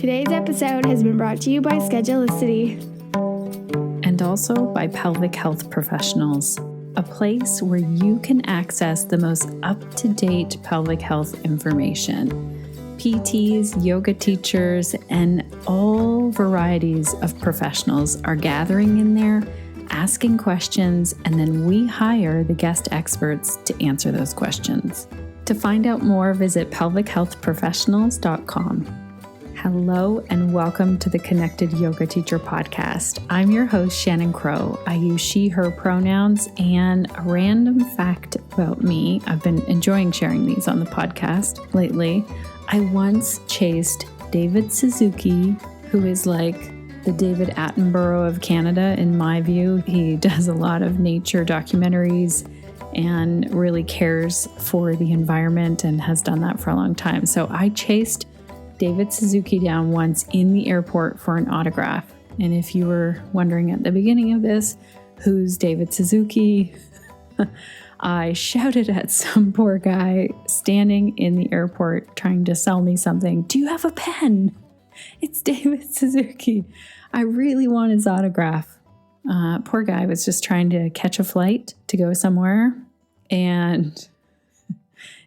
Today's episode has been brought to you by Schedulicity. And also by Pelvic Health Professionals, a place where you can access the most up-to-date pelvic health information. PTs, yoga teachers, and all varieties of professionals are gathering in there, asking questions, and then we hire the guest experts to answer those questions. To find out more, visit pelvichealthprofessionals.com. Hello and welcome to the Connected Yoga Teacher Podcast. I'm your host, Shannon Crow. I use she, her pronouns, and a random fact about me. I've been enjoying sharing these on the podcast lately. I once chased David Suzuki, who is like the David Attenborough of Canada, in my view. He does a lot of nature documentaries and really cares for the environment and has done that for a long time. So I chased David Suzuki down once in the airport for an autograph. And if you were wondering at the beginning of this, who's David Suzuki? I shouted at some poor guy standing in the airport trying to sell me something. Do you have a pen? It's David Suzuki. I really want his autograph. Poor guy was just trying to catch a flight to go somewhere and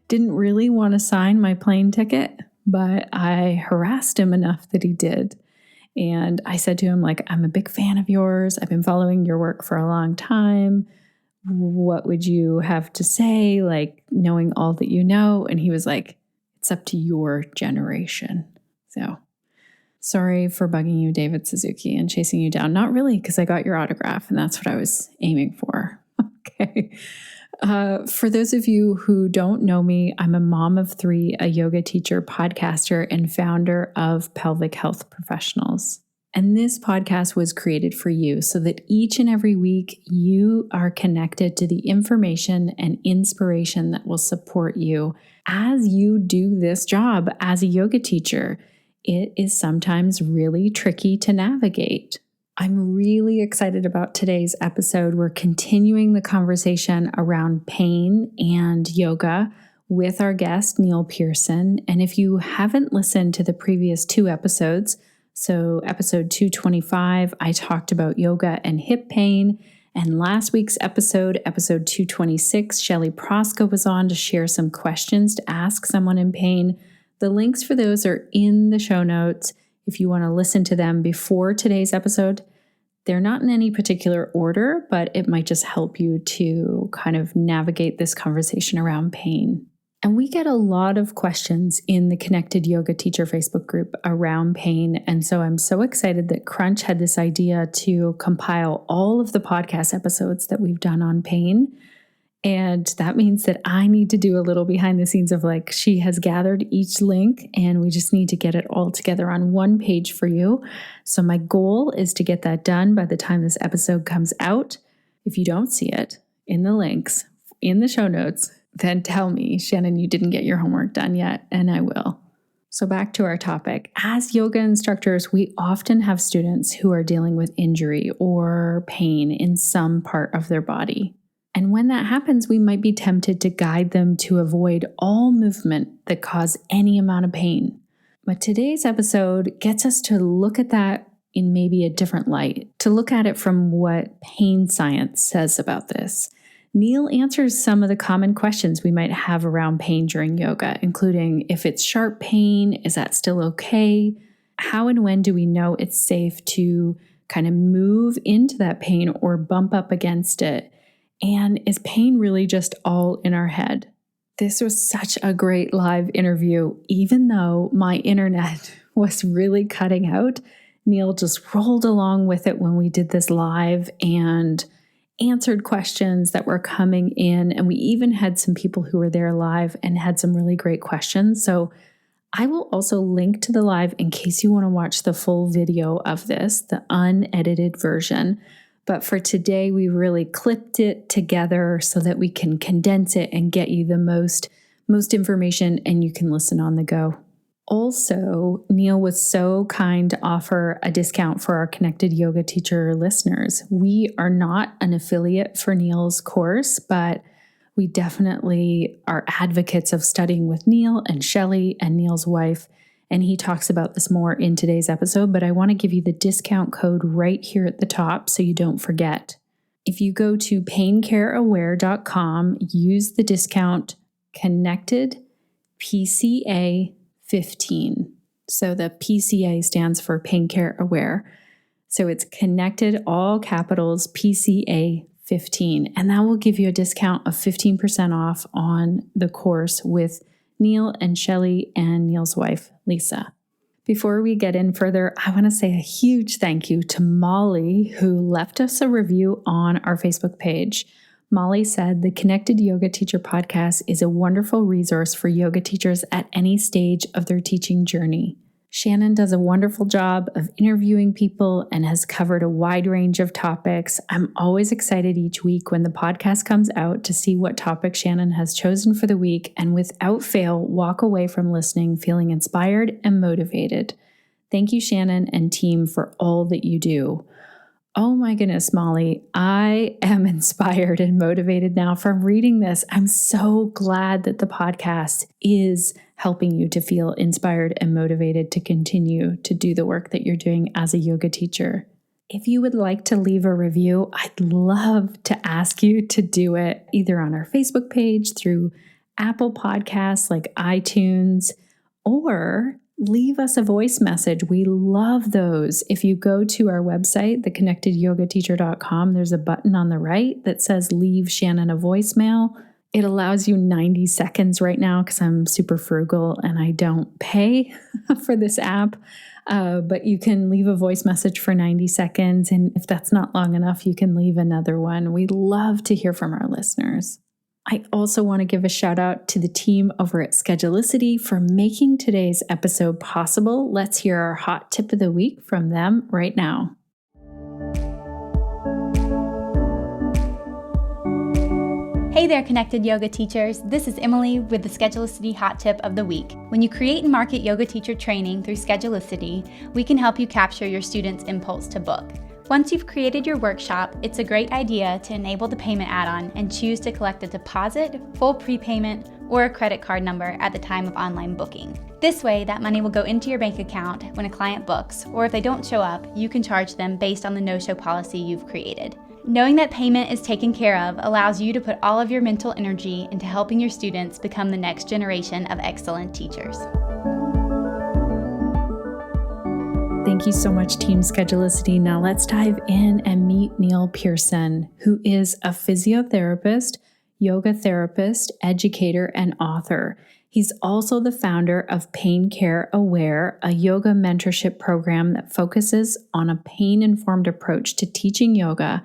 didn't really want to sign my plane ticket. But I harassed him enough that he did. And I said to him, I'm a big fan of yours. I've been following your work for a long time. What would you have to say, knowing all that you know? And he was like, it's up to your generation. So sorry for bugging you, David Suzuki, and chasing you down. Not really, because I got your autograph and that's what I was aiming for. Okay. For those of you who don't know me, I'm a mom of three, a yoga teacher, podcaster, and founder of Pelvic Health Professionals. And this podcast was created for you so that each and every week you are connected to the information and inspiration that will support you as you do this job as a yoga teacher. It is sometimes really tricky to navigate. I'm really excited about today's episode. We're continuing the conversation around pain and yoga with our guest, Neil Pearson. And if you haven't listened to the previous two episodes, so episode 225, I talked about yoga and hip pain. And last week's episode 226, Shelley Proska was on to share some questions to ask someone in pain. The links for those are in the show notes. If you want to listen to them before today's episode, they're not in any particular order, but it might just help you to kind of navigate this conversation around pain. And we get a lot of questions in the Connected Yoga Teacher Facebook group around pain. And so I'm so excited that Crunch had this idea to compile all of the podcast episodes that we've done on pain. And that means that I need to do a little behind the scenes of she has gathered each link and we just need to get it all together on one page for you. So my goal is to get that done by the time this episode comes out. If you don't see it in the links, in the show notes, then tell me, Shannon, you didn't get your homework done yet, and I will. So back to our topic. As yoga instructors, we often have students who are dealing with injury or pain in some part of their body. And when that happens, we might be tempted to guide them to avoid all movement that cause any amount of pain. But today's episode gets us to look at that in maybe a different light, to look at it from what pain science says about this. Neil answers some of the common questions we might have around pain during yoga, including if it's sharp pain, is that still okay? How and when do we know it's safe to kind of move into that pain or bump up against it? And is pain really just all in our head? This was such a great live interview. Even though my internet was really cutting out, Neil just rolled along with it when we did this live and answered questions that were coming in. And we even had some people who were there live and had some really great questions. So I will also link to the live in case you want to watch the full video of this, the unedited version. But for today, we really clipped it together so that we can condense it and get you the most information and you can listen on the go. Also, Niel was so kind to offer a discount for our Connected Yoga Teacher listeners. We are not an affiliate for Niel's course, but we definitely are advocates of studying with Niel and Shelley and Niel's wife. And he talks about this more in today's episode, but I want to give you the discount code right here at the top so you don't forget. If you go to paincareaware.com, use the discount connected PCA 15. So the PCA stands for Pain Care Aware. So it's connected, all capitals, PCA 15. And that will give you a discount of 15% off on the course with Niel and Shelley and Niel's wife, Lisa. Before we get in further, I want to say a huge thank you to Molly, who left us a review on our Facebook page. Molly said, the Connected Yoga Teacher podcast is a wonderful resource for yoga teachers at any stage of their teaching journey. Shannon does a wonderful job of interviewing people and has covered a wide range of topics. I'm always excited each week when the podcast comes out to see what topic Shannon has chosen for the week, and without fail, walk away from listening feeling inspired and motivated. Thank you, Shannon and team, for all that you do. Oh my goodness, Molly, I am inspired and motivated now from reading this. I'm so glad that the podcast is helping you to feel inspired and motivated to continue to do the work that you're doing as a yoga teacher. If you would like to leave a review, I'd love to ask you to do it either on our Facebook page, through Apple Podcasts like iTunes, or leave us a voice message. We love those. If you go to our website, theconnectedyogateacher.com, there's a button on the right that says leave Shannon a voicemail. It allows you 90 seconds right now because I'm super frugal and I don't pay for this app. But you can leave a voice message for 90 seconds. And if that's not long enough, you can leave another one. We love to hear from our listeners. I also want to give a shout out to the team over at Schedulicity for making today's episode possible. Let's hear our hot tip of the week from them right now. Hey there, Connected Yoga Teachers. This is Emily with the Schedulicity Hot Tip of the Week. When you create and market yoga teacher training through Schedulicity, we can help you capture your students' impulse to book. Once you've created your workshop, it's a great idea to enable the payment add-on and choose to collect a deposit, full prepayment, or a credit card number at the time of online booking. This way, that money will go into your bank account when a client books, or if they don't show up, you can charge them based on the no-show policy you've created. Knowing that payment is taken care of allows you to put all of your mental energy into helping your students become the next generation of excellent teachers. Thank you so much, Team Schedulicity. Now let's dive in and meet Niel Pearson, who is a physiotherapist, yoga therapist, educator, and author. He's also the founder of Pain Care Aware, a yoga mentorship program that focuses on a pain-informed approach to teaching yoga,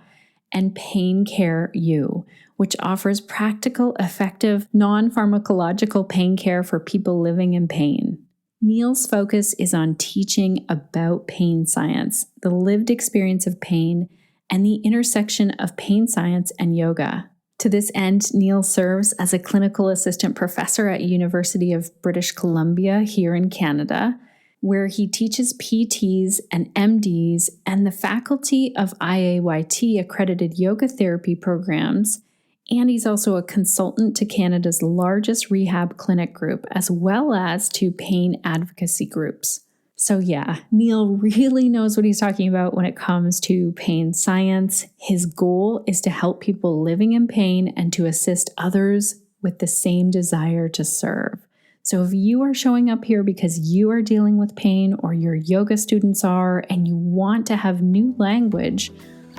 and Pain Care U, which offers practical, effective, non-pharmacological pain care for people living in pain. Niel's focus is on teaching about pain science, the lived experience of pain, and the intersection of pain science and yoga. To this end, Niel serves as a clinical assistant professor at University of British Columbia here in Canada, where he teaches PTs and MDs and the faculty of IAYT accredited yoga therapy programs. And he's also a consultant to Canada's largest rehab clinic group, as well as to pain advocacy groups. So yeah, Niel really knows what he's talking about when it comes to pain science. His goal is to help people living in pain and to assist others with the same desire to serve. So if you are showing up here because you are dealing with pain, or your yoga students are, and you want to have new language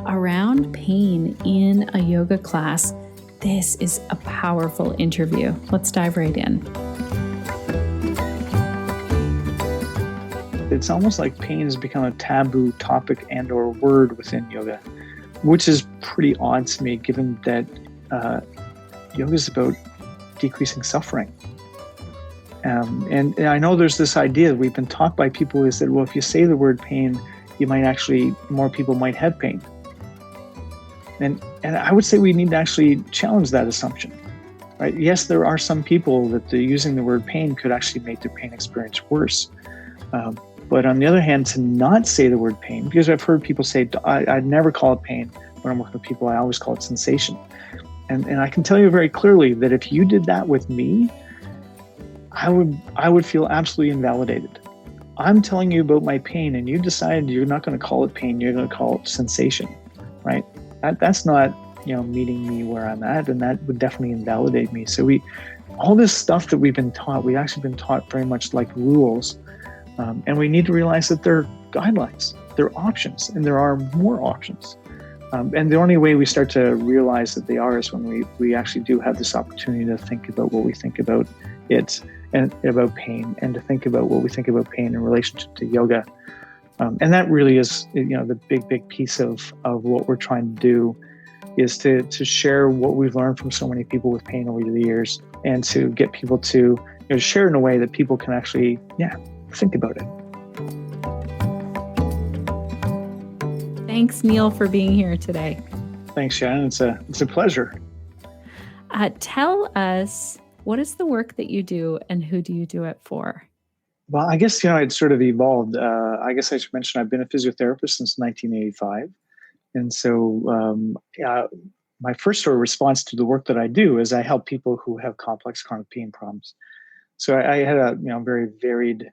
around pain in a yoga class, this is a powerful interview. Let's dive right in. It's almost like pain has become a taboo topic and or word within yoga, which is pretty odd to me, given that yoga is about decreasing suffering. And I know there's this idea that we've been taught by people who said, well, if you say the word pain, more people might have pain. And I would say we need to actually challenge that assumption, right? Yes, there are some people that using the word pain could actually make their pain experience worse. But on the other hand, to not say the word pain, because I've heard people say, I'd never call it pain when I'm working with people, I always call it sensation. And I can tell you very clearly that if you did that with me, I would feel absolutely invalidated. I'm telling you about my pain and you decide you're not going to call it pain, you're going to call it sensation, right? That's not, meeting me where I'm at, and that would definitely invalidate me. So all this stuff that we've been taught, we've actually been taught very much like rules. And we need to realize that they're guidelines, they're options, and there are more options. And the only way we start to realize that they are is when we actually do have this opportunity to think about what we think about it and about pain, and to think about what we think about pain in relationship to yoga. And that really is, the big piece of what we're trying to do, is to share what we've learned from so many people with pain over the years, and to get people to share in a way that people can actually, think about it. Thanks, Neil, for being here today. Thanks, Shannon. It's a pleasure. Tell us, what is the work that you do and who do you do it for? Well, I guess, it's sort of evolved. I guess I should mention I've been a physiotherapist since 1985. And so my first sort of response to the work that I do is I help people who have complex chronic pain problems. So I had a very varied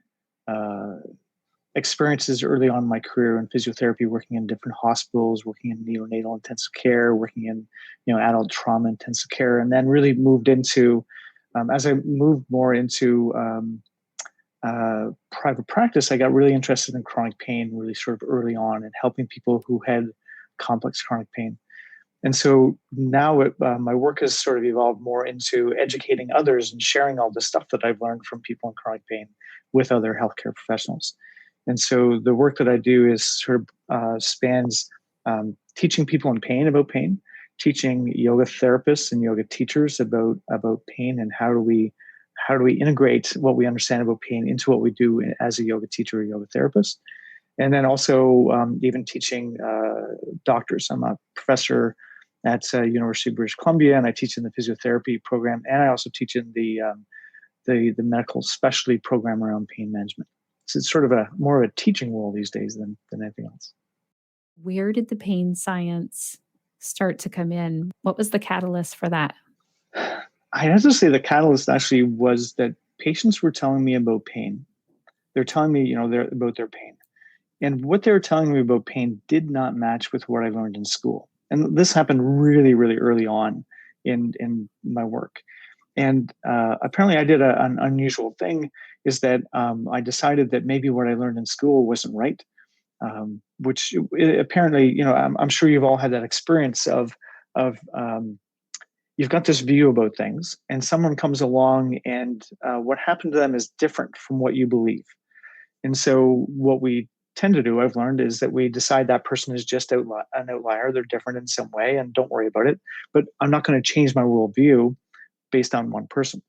experiences early on in my career in physiotherapy, working in different hospitals, working in neonatal intensive care, working in adult trauma intensive care, and then really moved into, as I moved more into private practice, I got really interested in chronic pain really sort of early on, and helping people who had complex chronic pain. And so now my work has sort of evolved more into educating others and sharing all the stuff that I've learned from people in chronic pain with other healthcare professionals. And so the work that I do is sort of spans teaching people in pain about pain, teaching yoga therapists and yoga teachers about pain, and how do we integrate what we understand about pain into what we do as a yoga teacher or yoga therapist. And then also even teaching doctors. I'm a professor at University of British Columbia, and I teach in the physiotherapy program, and I also teach in the medical specialty program around pain management. So it's sort of more of a teaching role these days than anything else. Where did the pain science start to come in? What was the catalyst for that? I have to say the catalyst actually was that patients were telling me about pain. They're telling me, about their pain. And what they were telling me about pain did not match with what I learned in school. And this happened really, really early on in my work. And apparently I did an unusual thing, is that I decided that maybe what I learned in school wasn't right, which apparently, I'm sure you've all had that experience of you've got this view about things, and someone comes along and what happened to them is different from what you believe. And so what we tend to do, I've learned, is that we decide that person is just an outlier. They're different in some way, and don't worry about it. But I'm not going to change my worldview based on one person.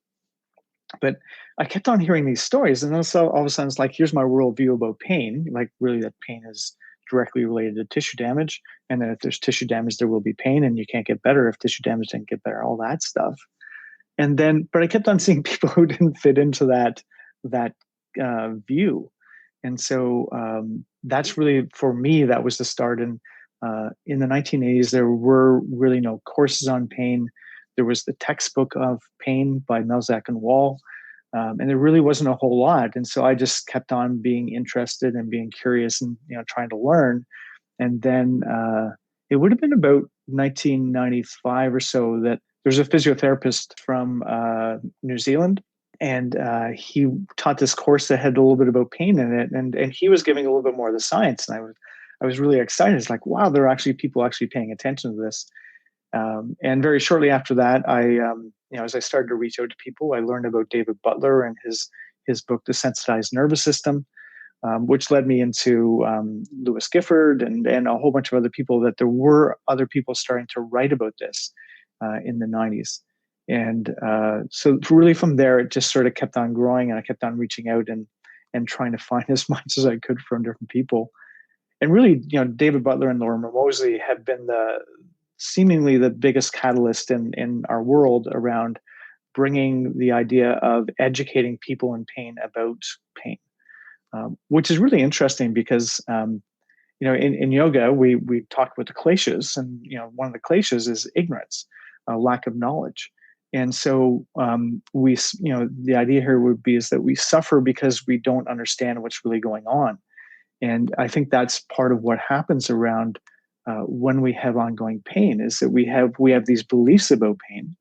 But I kept on hearing these stories, and then so all of a sudden it's like, here's my worldview about pain, like really that pain is directly related to tissue damage, and then if there's tissue damage, there will be pain, and you can't get better if tissue damage didn't get better, all that stuff. And then, but I kept on seeing people who didn't fit into that view. And so that's really, for me, that was the start. And in the 1980s, there were really no courses on pain. There was the textbook of pain by Melzack and Wall, and there really wasn't a whole lot. And so I just kept on being interested and being curious and trying to learn. And then it would have been about 1995 or so that there's a physiotherapist from New Zealand, and he taught this course that had a little bit about pain in it, and he was giving a little bit more of the science, and I was really excited. It's like, wow, there are actually people actually paying attention to this. And very shortly after that, as I started to reach out to people, I learned about David Butler and his book, The Sensitized Nervous System, which led me into Lewis Gifford and a whole bunch of other people, that there were other people starting to write about this in the 90s. And so really from there, it just sort of kept on growing, and I kept on reaching out and trying to find as much as I could from different people. And really, David Butler and Lorimer Moseley have been seemingly the biggest catalyst in our world around bringing the idea of educating people in pain about pain, which is really interesting because, in yoga, we talk about the kleshas, and, one of the kleshas is ignorance, lack of knowledge. And so the idea here would be is that we suffer because we don't understand what's really going on. And I think that's part of what happens around when we have ongoing pain, is that we have these beliefs about pain,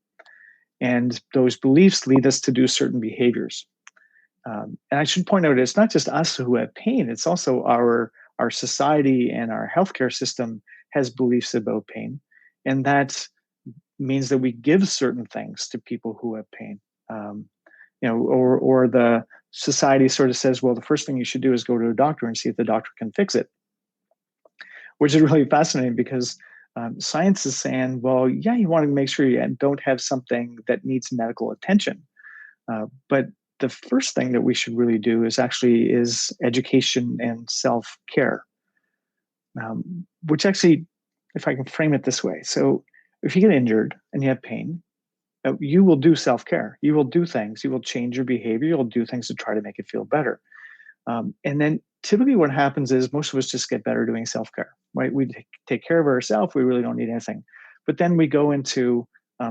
and those beliefs lead us to do certain behaviors. And I should point out, it's not just us who have pain; it's also our society and our healthcare system has beliefs about pain, and that means that we give certain things to people who have pain. Or the society sort of says, well, the first thing you should do is go to a doctor and see if the doctor can fix it, which is really fascinating because science is saying, well, yeah, you want to make sure you don't have something that needs medical attention. But the first thing that we should really do is education and self-care, which actually, if I can frame it this way. So if you get injured and you have pain, you will do self-care. You will do things. You will change your behavior. You'll do things to try to make it feel better. And then typically what happens is most of us just get better doing self-care, right? We take care of ourselves. We really don't need anything. But then we go into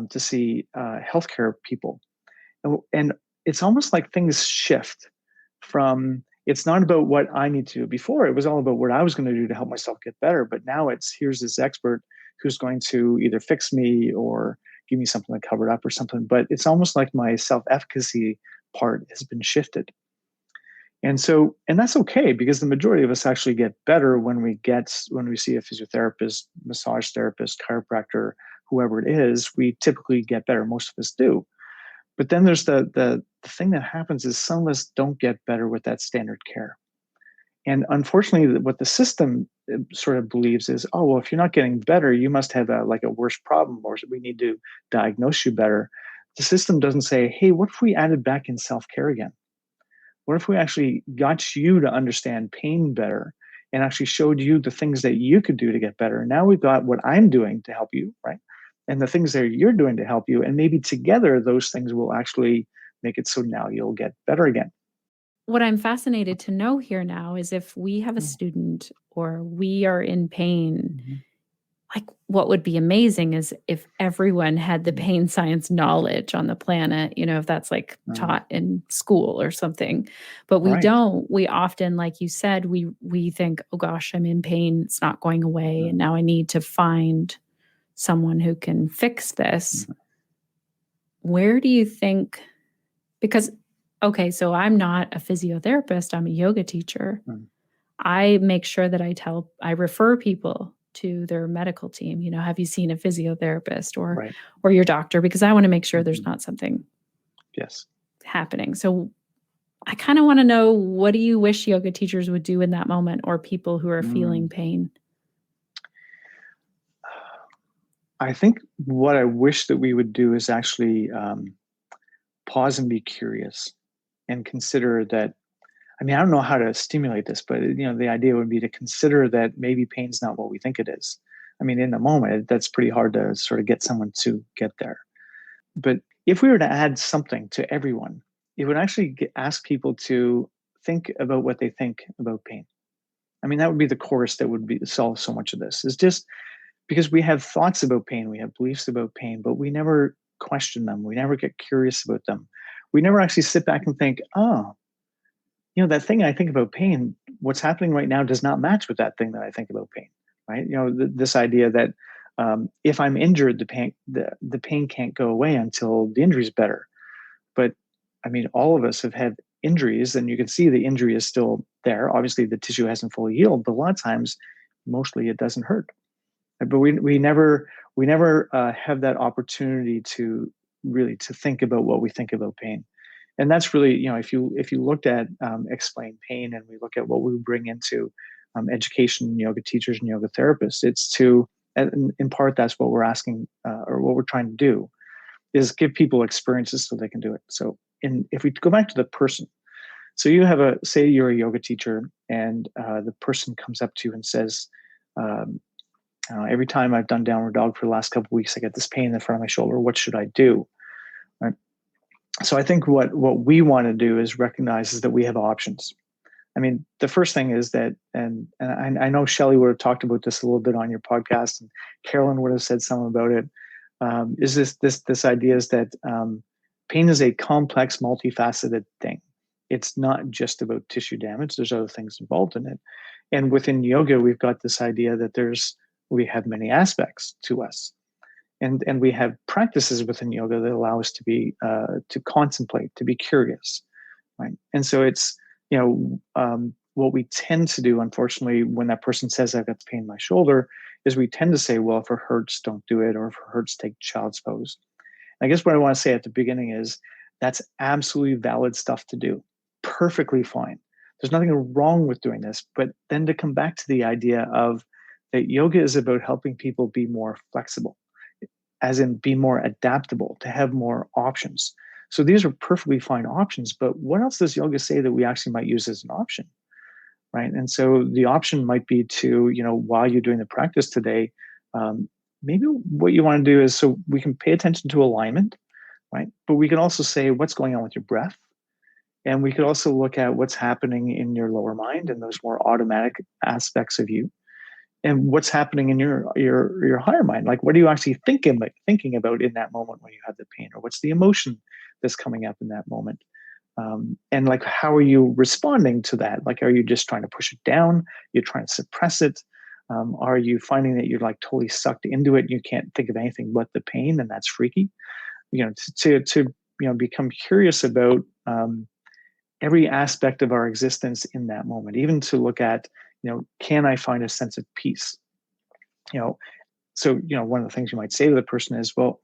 to see healthcare people. And it's almost like things shift from, it's not about what I need to do. Before, it was all about what I was going to do to help myself get better. But now here's this expert who's going to either fix me or give me something to cover it up or something. But it's almost like my self-efficacy part has been shifted. And that's okay, because the majority of us actually get better when we see a physiotherapist, massage therapist, chiropractor, whoever it is. We typically get better. Most of us do. But then there's the thing that happens is some of us don't get better with that standard care. And unfortunately, what the system sort of believes is, oh, well, if you're not getting better, you must have a worse problem, or we need to diagnose you better. The system doesn't say, hey, what if we added back in self-care again? What if we actually got you to understand pain better and actually showed you the things that you could do to get better? Now we've got what I'm doing to help you, right? And the things that you're doing to help you. And maybe together, those things will actually make it so now you'll get better again. What I'm fascinated to know here now is if we have a student or we are in pain, like what would be amazing is if everyone had the pain science knowledge on the planet, if that's like taught in school or something. But we don't. We often, like you said, we think, oh gosh, I'm in pain. It's not going away. And now I need to find someone who can fix this. Where do you think, because okay, so I'm not a physiotherapist, I'm a yoga teacher. I make sure that I refer people to their medical team. Have you seen a physiotherapist or your doctor? Because I want to make sure there's not something happening. So I kind of want to know, what do you wish yoga teachers would do in that moment, or people who are feeling pain? I think what I wish that we would do is actually pause and be curious and consider that. I mean, I don't know how to stimulate this, but the idea would be to consider that maybe pain's not what we think it is. I mean, in the moment, that's pretty hard to sort of get someone to get there. But if we were to add something to everyone, it would actually ask people to think about what they think about pain. I mean, that would be the chorus that would solve so much of this. Is just because we have thoughts about pain, we have beliefs about pain, but we never question them. We never get curious about them. We never actually sit back and think, oh, that thing I think about pain, what's happening right now does not match with that thing that I think about pain, right? This idea that if I'm injured, the pain can't go away until the injury is better. But I mean, all of us have had injuries, and you can see the injury is still there. Obviously, the tissue hasn't fully healed, but a lot of times, mostly it doesn't hurt. But we never have that opportunity to really to think about what we think about pain. And that's really, if you looked at Explain Pain, and we look at what we bring into education, yoga teachers and yoga therapists, it's to, in part, that's what we're asking or what we're trying to do, is give people experiences so they can do it. So if we go back to the person, so you have say you're a yoga teacher, and the person comes up to you and says, every time I've done downward dog for the last couple of weeks, I get this pain in the front of my shoulder. What should I do? Right? So I think what we want to do is recognize is that we have options. I mean, the first thing is that, and I know Shelley would have talked about this a little bit on your podcast, and Carolyn would have said something about it. is this idea is that pain is a complex, multifaceted thing. It's not just about tissue damage. There's other things involved in it. And within yoga, we've got this idea that we have many aspects to us. And we have practices within yoga that allow us to be to contemplate, to be curious, right? And so it's, what we tend to do, unfortunately, when that person says, I've got pain in my shoulder, is we tend to say, well, if it hurts, don't do it. Or if it hurts, take child's pose. And I guess what I want to say at the beginning is that's absolutely valid stuff to do. Perfectly fine. There's nothing wrong with doing this. But then to come back to the idea of that yoga is about helping people be more flexible, as in be more adaptable, to have more options. So these are perfectly fine options. But what else does yoga say that we actually might use as an option? Right. And so the option might be to, while you're doing the practice today, maybe what you want to do is so we can pay attention to alignment, right? But we can also say what's going on with your breath. And we could also look at what's happening in your lower mind and those more automatic aspects of you. And what's happening in your higher mind. Like, what are you actually thinking about in that moment when you have the pain? Or what's the emotion that's coming up in that moment? And like, how are you responding to that? Like, are you just trying to push it down? You're trying to suppress it? Are you finding that you're like totally sucked into it and you can't think of anything but the pain, and that's freaky? To become curious about every aspect of our existence in that moment, even to look at, can I find a sense of peace? So one of the things you might say to the person is, well,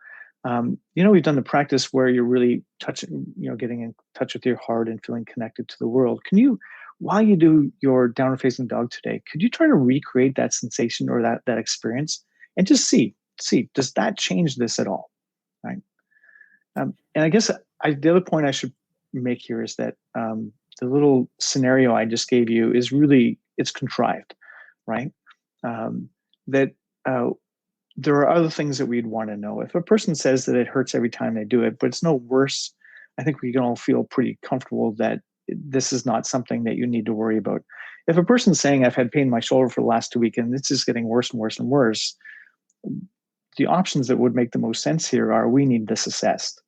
we've done the practice where you're really touching, getting in touch with your heart and feeling connected to the world. Can you, while you do your downward facing dog today, could you try to recreate that sensation or that experience and just see, does that change this at all? Right. And I guess the other point I should make here is that the little scenario I just gave you is really, it's contrived, right? There are other things that we'd want to know. If a person says that it hurts every time they do it, but it's no worse, I think we can all feel pretty comfortable that this is not something that you need to worry about. If a person's saying, I've had pain in my shoulder for the last 2 weeks and it's just getting worse and worse and worse, the options that would make the most sense here are we need this assessed,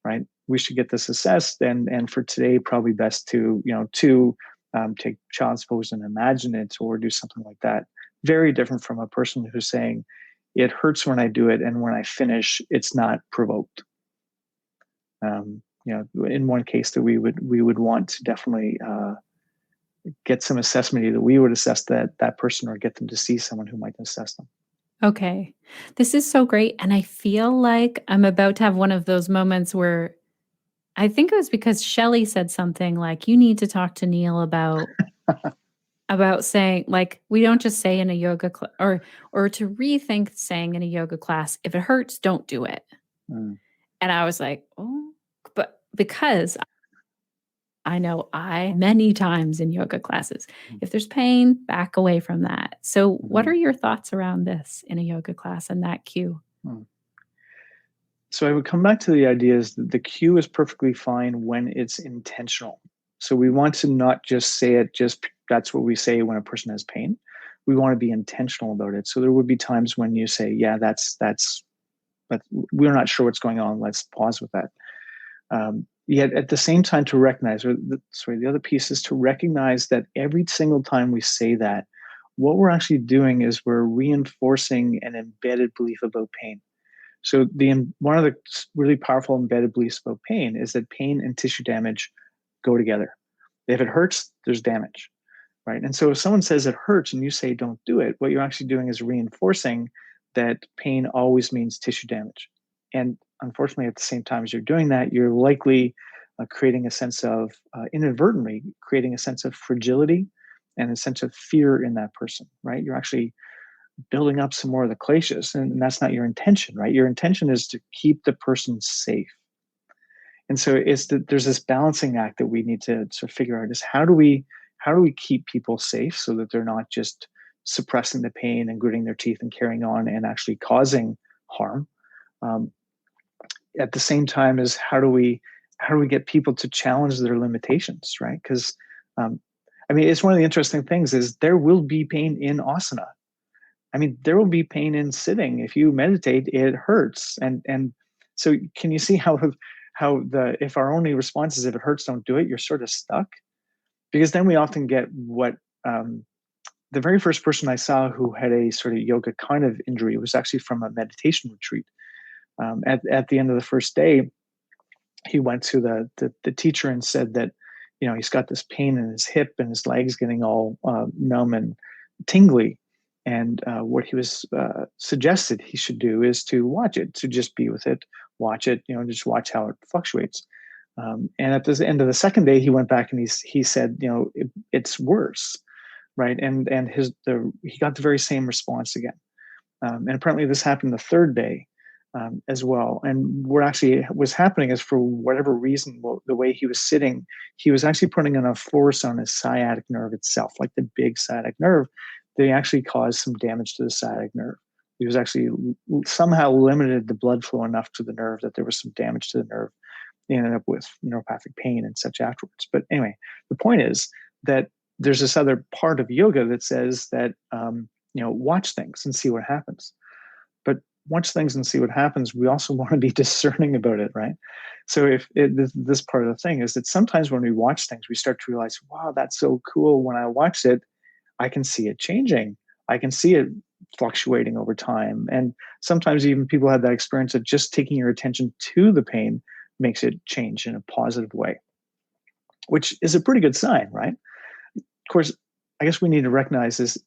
right? We should get this assessed, and for today, probably best to take child's pose and imagine it, or do something like that. Very different from a person who's saying, it hurts when I do it, and when I finish, it's not provoked. In one case that we would want to definitely get some assessment. Either we would assess that person or get them to see someone who might assess them. Okay. This is so great. And I feel like I'm about to have one of those moments where I think it was because Shelley said something like, you need to talk to Neil about saying, like, we don't just say in a yoga class, or to rethink saying in a yoga class, if it hurts, don't do it. And I was like, oh, but because I know many times in yoga classes, if there's pain, back away from that. So what are your thoughts around this in a yoga class and that cue? So I would come back to the idea is that the cue is perfectly fine when it's intentional. So we want to not just say it, that's what we say when a person has pain. We want to be intentional about it. So there would be times when you say, yeah, but we're not sure what's going on. Let's pause with that. Yet at the same time to recognize, the other piece is to recognize that every single time we say that, what we're actually doing is we're reinforcing an embedded belief about pain. So one of the really powerful embedded beliefs about pain is that pain and tissue damage go together. If it hurts, there's damage, right? And so if someone says it hurts and you say don't do it, what you're actually doing is reinforcing that pain always means tissue damage. And unfortunately, at the same time as you're doing that, you're likely creating a sense of, inadvertently creating a sense of fragility and a sense of fear in that person, right? You're actually building up some more of the glaciers, and that's not your intention, right? Your intention is to keep the person safe. And so there's this balancing act that we need to sort of figure out is how do we keep people safe so that they're not just suppressing the pain and gritting their teeth and carrying on and actually causing harm. At the same time as how do we get people to challenge their limitations, right? Because it's one of the interesting things is there will be pain in asana. I mean, there will be pain in sitting. If you meditate, it hurts. And so can you see how if our only response is if it hurts, don't do it, you're sort of stuck? Because then we often get what the very first person I saw who had a sort of yoga kind of injury was actually from a meditation retreat. At the end of the first day, he went to the teacher and said that, he's got this pain in his hip and his legs getting all numb and tingly. And what he was suggested he should do is to watch it, to just be with it, watch it, just watch how it fluctuates. And at the end of the second day, he went back and he said, it's worse, right? And he got the very same response again. And apparently this happened the third day as well. And what actually was happening is, for whatever reason, the way he was sitting, he was actually putting enough force on his sciatic nerve itself, like the big sciatic nerve, that he actually caused some damage to the sciatic nerve. He was actually somehow limited the blood flow enough to the nerve that there was some damage to the nerve. He ended up with neuropathic pain and such afterwards. But anyway, the point is that there's this other part of yoga that says that, watch things and see what happens. But watch things and see what happens, we also want to be discerning about it, right? So this part of the thing is that sometimes when we watch things, we start to realize, wow, that's so cool. When I watch it, I can see it changing. I can see it fluctuating over time. And sometimes even people have that experience of just taking your attention to the pain makes it change in a positive way, which is a pretty good sign, right? Of course, I guess we need to recognize is,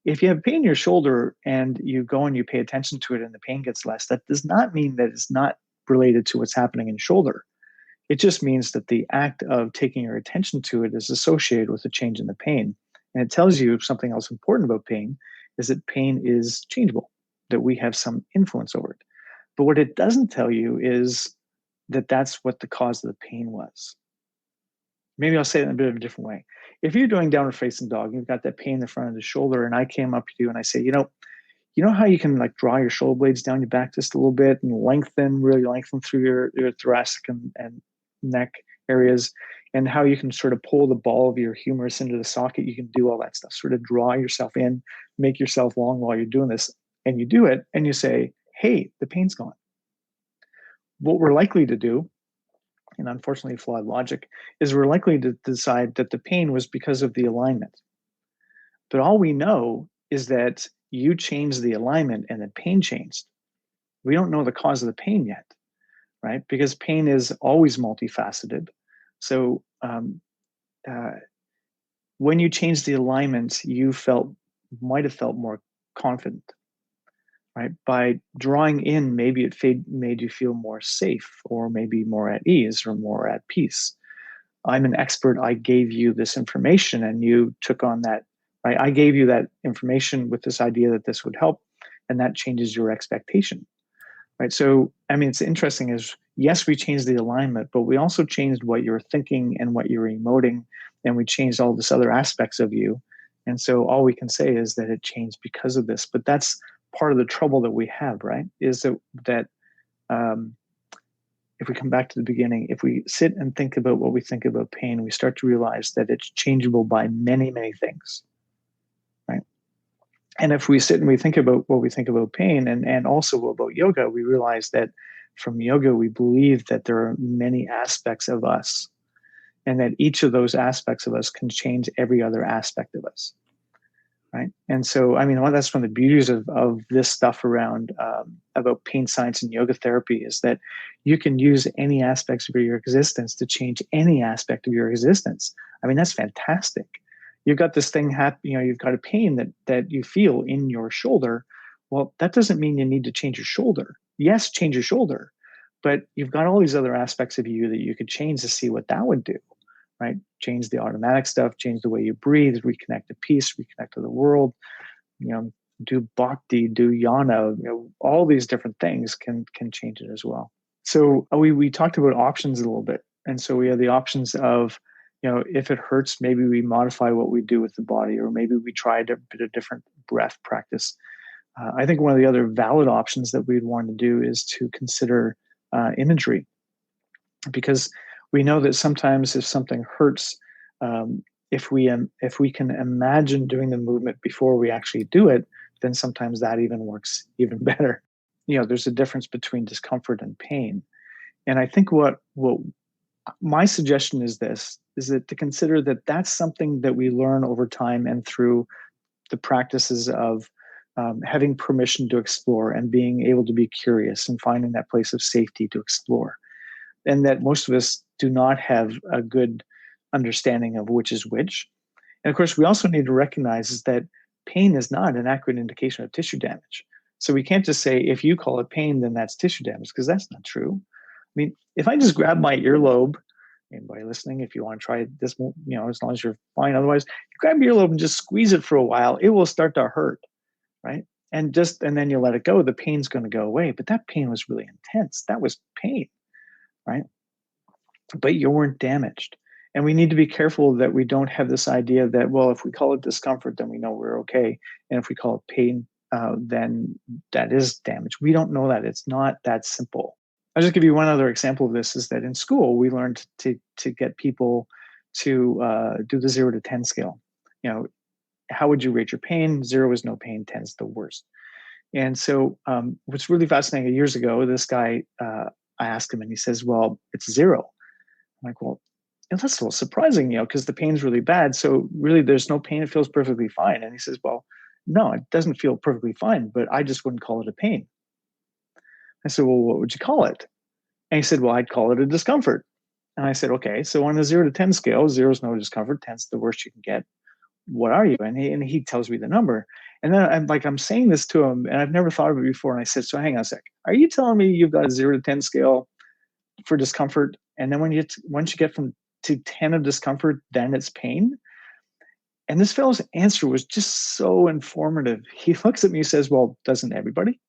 if you have pain in your shoulder and you go and you pay attention to it and the pain gets less, that does not mean that it's not related to what's happening in shoulder. It just means that the act of taking your attention to it is associated with a change in the pain. And it tells you something else important about pain is that pain is changeable, that we have some influence over it. But what it doesn't tell you is that that's what the cause of the pain was. Maybe I'll say it in a bit of a different way. If you're doing downward facing dog, you've got that pain in the front of the shoulder, and I came up to you and I say, you know how you can like draw your shoulder blades down your back just a little bit and really lengthen through your thoracic and neck areas, and how you can sort of pull the ball of your humerus into the socket. You can do all that stuff, sort of draw yourself in, make yourself long while you're doing this. And you do it and you say, hey, the pain's gone. What we're likely to do, and unfortunately flawed logic, is we're likely to decide that the pain was because of the alignment. But all we know is that you changed the alignment and the pain changed. We don't know the cause of the pain yet, right? Because pain is always multifaceted. So when you changed the alignment, you might have felt more confident, right? By drawing in, maybe it made you feel more safe, or maybe more at ease, or more at peace. I'm an expert. I gave you this information and you took on that, right? I gave you that information with this idea that this would help, and that changes your expectation, right? So, I mean, it's interesting is, yes, we changed the alignment, but we also changed what you're thinking and what you're emoting, and we changed all this other aspects of you. And so all we can say is that it changed because of this. But that's part of the trouble that we have, right? Is that if we come back to the beginning, if we sit and think about what we think about pain, we start to realize that it's changeable by many, many things, right? And if we sit and we think about what we think about pain and also about yoga, we realize that from yoga, we believe that there are many aspects of us, and that each of those aspects of us can change every other aspect of us. Right. And so, I mean, that's one of the beauties of this stuff around about pain science and yoga therapy, is that you can use any aspects of your existence to change any aspect of your existence. I mean, that's fantastic. You've got this thing you've got a pain that you feel in your shoulder. Well, that doesn't mean you need to change your shoulder. Yes, change your shoulder, but you've got all these other aspects of you that you could change to see what that would do. Right? Change the automatic stuff, change the way you breathe, reconnect to peace, reconnect to the world, do bhakti, do yana, all these different things can change it as well. So we talked about options a little bit. And so we have the options of, if it hurts, maybe we modify what we do with the body, or maybe we try a bit of different breath practice. I think one of the other valid options that we'd want to do is to consider imagery, because we know that sometimes if something hurts, if we can imagine doing the movement before we actually do it, then sometimes that even works even better. There's a difference between discomfort and pain. And I think what my suggestion is that to consider that that's something that we learn over time and through the practices of having permission to explore and being able to be curious and finding that place of safety to explore. And that most of us do not have a good understanding of which is which. And of course, we also need to recognize is that pain is not an accurate indication of tissue damage. So we can't just say, if you call it pain, then that's tissue damage, because that's not true. I mean, if I just grab my earlobe, anybody listening, if you want to try this, as long as you're fine, otherwise, you grab your earlobe and just squeeze it for a while, it will start to hurt, right? And then you let it go, the pain's going to go away. But that pain was really intense. That was pain, right? But you weren't damaged. And we need to be careful that we don't have this idea that, well, if we call it discomfort, then we know we're okay. And if we call it pain, then that is damage. We don't know that. It's not that simple. I'll just give you one other example of this, is that in school, we learned to get people to do the 0 to 10 scale. How would you rate your pain? 0 is no pain, 10 is the worst. And so what's really fascinating, years ago, this guy, I asked him and he says, well, it's 0. I'm like, well, that's a little surprising, because the pain's really bad. So really there's no pain. It feels perfectly fine. And he says, well, no, it doesn't feel perfectly fine, but I just wouldn't call it a pain. I said, well, what would you call it? And he said, well, I'd call it a discomfort. And I said, okay, so on a 0 to 10 scale, 0 is no discomfort, 10 is the worst you can get. What are you? And he tells me the number. And then I'm saying this to him, and I've never thought of it before. And I said, so hang on a sec. Are you telling me you've got a 0 to 10 scale for discomfort? And then once you get to 10 of discomfort, then it's pain? And this fellow's answer was just so informative. He looks at me and says, well, doesn't everybody?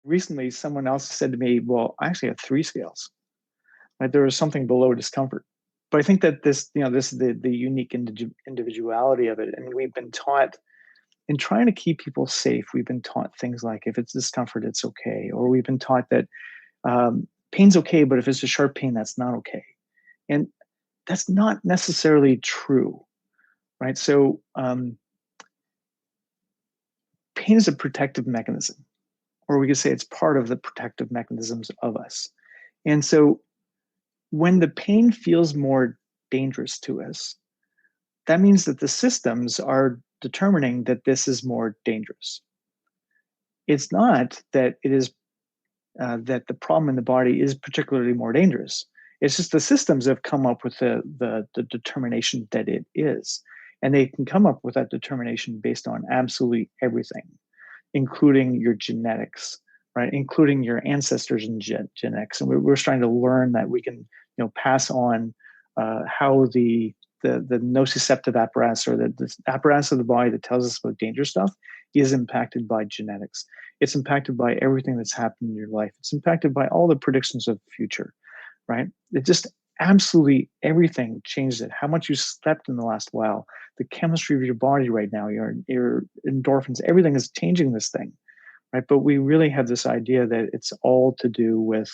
Recently, someone else said to me, well, I actually have 3 scales. Right? There was something below discomfort. But I think that this is the unique individuality of it. And we've been taught, in trying to keep people safe, we've been taught things like, if it's discomfort, it's okay. Or we've been taught that pain's okay, but if it's a sharp pain, that's not okay. And that's not necessarily true, right? So pain is a protective mechanism, or we could say it's part of the protective mechanisms of us. And so when the pain feels more dangerous to us, that means that the systems are determining that this is more dangerous. It's not that it is that the problem in the body is particularly more dangerous. It's just the systems have come up with the determination that it is. And they can come up with that determination based on absolutely everything, including your genetics, right? Including your ancestors and genetics. And we're trying to learn that we can, pass on how the nociceptive apparatus, or the apparatus of the body that tells us about danger stuff, is impacted by genetics. It's impacted by everything that's happened in your life. It's impacted by all the predictions of the future, right? It just absolutely everything changes it. How much you slept in the last while, the chemistry of your body right now, your endorphins, everything is changing this thing, right? But we really have this idea that it's all to do with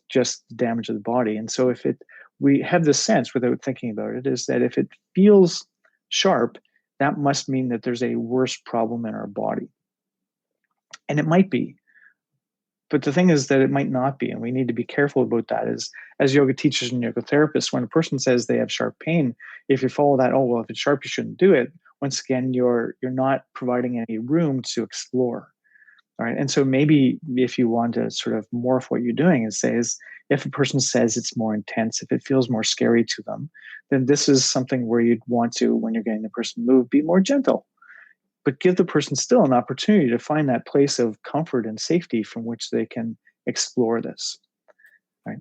just the damage of the body. And so we have this sense, without thinking about it, is that if it feels sharp, that must mean that there's a worse problem in our body. And it might be. But the thing is that it might not be, and we need to be careful about that. As yoga teachers and yoga therapists, when a person says they have sharp pain, if you follow that, oh, well, if it's sharp, you shouldn't do it. Once again, you're not providing any room to explore. All right. And so maybe if you want to sort of morph what you're doing and say, is if a person says it's more intense, if it feels more scary to them, then this is something where you'd want to, when you're getting the person to move, be more gentle. But give the person still an opportunity to find that place of comfort and safety from which they can explore this. Right.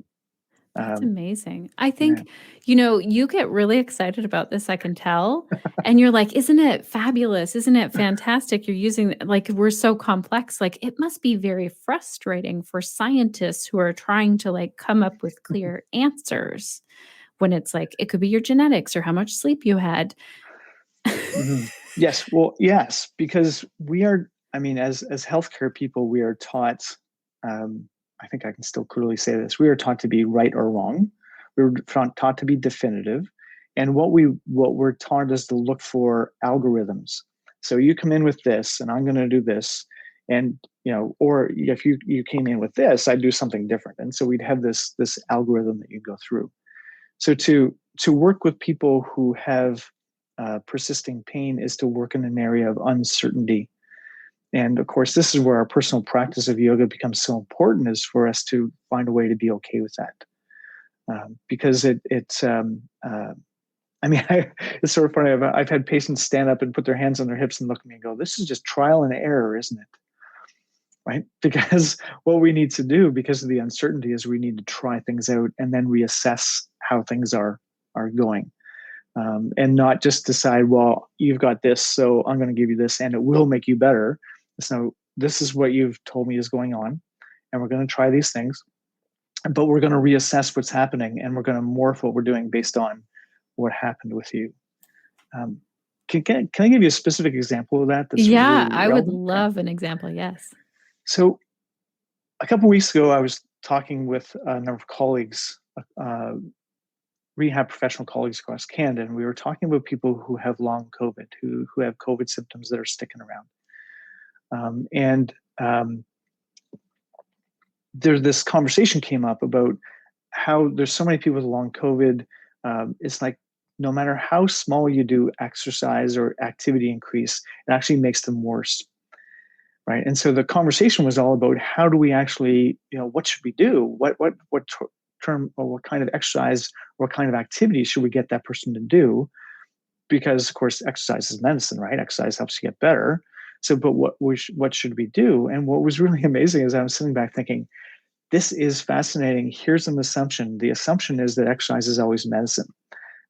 That's amazing. I think, you get really excited about this, I can tell. And you're like, isn't it fabulous? Isn't it fantastic? You're using, we're so complex. It must be very frustrating for scientists who are trying to come up with clear answers when it's it could be your genetics or how much sleep you had. Mm-hmm. Yes. Well, yes, because we are, as healthcare people, we are taught, I think I can still clearly say this, we are taught to be right or wrong. We were taught to be definitive. And what we're taught is to look for algorithms So you come in with this, and I'm going to do this. And, or if you came in with this, I'd do something different. And so we'd have this algorithm that you go through. So to work with people who have persisting pain is to work in an area of uncertainty. And of course, this is where our personal practice of yoga becomes so important, is for us to find a way to be okay with that. Because it's sort of funny. I've had patients stand up and put their hands on their hips and look at me and go, "This is just trial and error, isn't it?" Right? Because what we need to do, because of the uncertainty, is we need to try things out and then reassess how things are going, and not just decide, well, you've got this, so I'm going to give you this, and it will make you better. So this is what you've told me is going on, and we're going to try these things, but we're going to reassess what's happening, and we're going to morph what we're doing based on what happened with you. Can I give you a specific example of that? That's Yeah, really I would relevant? love an example. Yes. So a couple of weeks ago, I was talking with a number of colleagues, rehab professional colleagues across Canada, and we were talking about people who have long COVID, who have COVID symptoms that are sticking around. There's this conversation came up about how there's so many people with long COVID. It's like, no matter how small you do exercise or activity increase, it actually makes them worse. Right. And so the conversation was all about, how do we actually, what should we do? What term, or what kind of exercise, what kind of activity should we get that person to do? Because of course, exercise is medicine, right? Exercise helps you get better. So, but what should we do? And what was really amazing is I was sitting back thinking, this is fascinating. Here's an assumption. The assumption is that exercise is always medicine.